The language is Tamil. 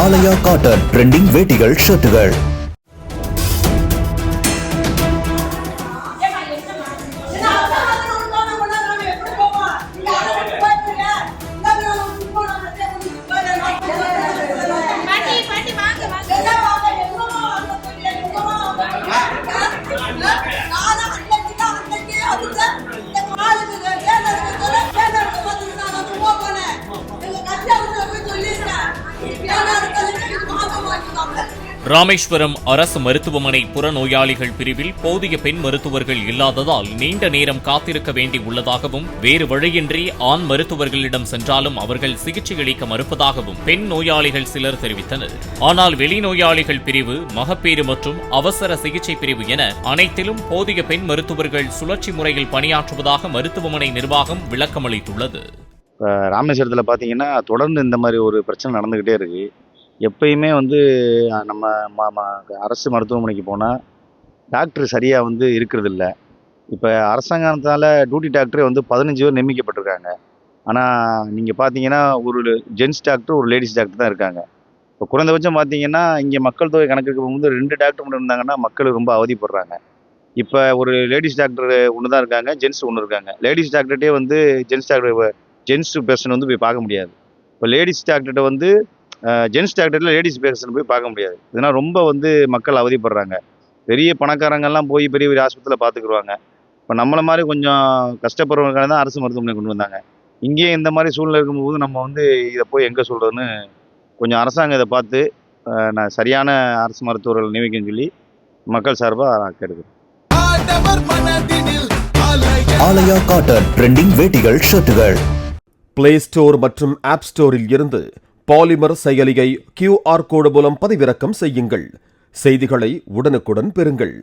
ஆலயா காட்டன் ட்ரெண்டிங் வேட்டிகள் ஷர்ட்டுகள். ராமேஸ்வரம் அரசு மருத்துவமனை புறநோயாளிகள் பிரிவில் போதிய பெண் மருத்துவர்கள் இல்லாததால் நீண்ட நேரம் காத்திருக்க வேண்டி உள்ளதாகவும், வேறு வழியின்றி ஆண் மருத்துவர்களிடம் சென்றாலும் அவர்கள் சிகிச்சை அளிக்க மறுப்பதாகவும் பெண் நோயாளிகள் சிலர் தெரிவித்தனர். ஆனால் வெளிநோயாளிகள் பிரிவு, மகப்பேறு மற்றும் அவசர சிகிச்சை பிரிவு என அனைத்திலும் போதிய பெண் மருத்துவர்கள் சுழற்சி முறையில் பணியாற்றுவதாக மருத்துவமனை நிர்வாகம் விளக்கமளித்துள்ளது. ராமேஸ்வரத்தில் பார்த்தீங்கன்னா தொடர்ந்து இந்த மாதிரி ஒரு பிரச்சனை நடந்துக்கிட்டே இருக்கு. எப்பயுமே நம்ம அரசு மருத்துவமனைக்கு போனால் டாக்டர் சரியாக இருக்கிறதில்ல. இப்போ அரசாங்கத்தால் டியூட்டி டாக்டரே 15 பேர் நியமிக்கப்பட்டிருக்காங்க. ஆனால் நீங்கள் பார்த்தீங்கன்னா ஒரு ஜென்ஸ் டாக்டர், ஒரு லேடிஸ் டாக்டர் தான் இருக்காங்க. இப்போ குறைந்தபட்சம் பார்த்தீங்கன்னா இங்கே மக்கள் தொகை கணக்கெடுக்க போகும்போது 2 டாக்டர் மட்டும் இருந்தாங்கன்னா மக்கள் ரொம்ப அவதிப்படுறாங்க. இப்போ ஒரு லேடிஸ் டாக்டர் ஒன்று தான் இருக்காங்க, ஜென்ஸ் ஒன்று இருக்காங்க. லேடிஸ் டாக்டர்கிட்டே ஜென்ஸ் பேஷண்ட் போய் பார்க்க முடியாது. இப்போ லேடிஸ் டாக்டர்கிட்ட ஜென்ஸ் டாக்டரில் லேடிஸ் பேஷண்ட் போய் பார்க்க முடியாது. இதனால் ரொம்ப மக்கள் அவதிப்படுறாங்க. பெரிய பணக்காரங்கள்லாம் போய் பெரிய பெரிய ஆஸ்பத்திரியில் பார்த்துக்குருவாங்க. இப்போ நம்மளை மாதிரி கொஞ்சம் கஷ்டப்படுறவங்களுக்காக தான் அரசு மருத்துவமனை கொண்டு வந்தாங்க. இங்கேயே இந்த மாதிரி சூழ்நிலை இருக்கும்போது நம்ம இதை போய் எங்கே சொல்கிறதுன்னு கொஞ்சம் அரசாங்கம் இதை பார்த்து நான் சரியான அரசு மருத்துவர்கள் நியமிக்கணும்னு சொல்லி மக்கள் சார்பாக நான் கேட்டுக்கிறேன். ஆலயா காட்டன் ட்ரெண்டிங் வேட்டிகள் ஷர்ட்டுகள். பிளே ஸ்டோர் மற்றும் ஆப் ஸ்டோரில் இருந்து பாலிமர் செயலியை QR கோடு மூலம் பதிவிறக்கம் செய்யுங்கள். செய்திகளை உடனுக்குடன் பெறுங்கள்.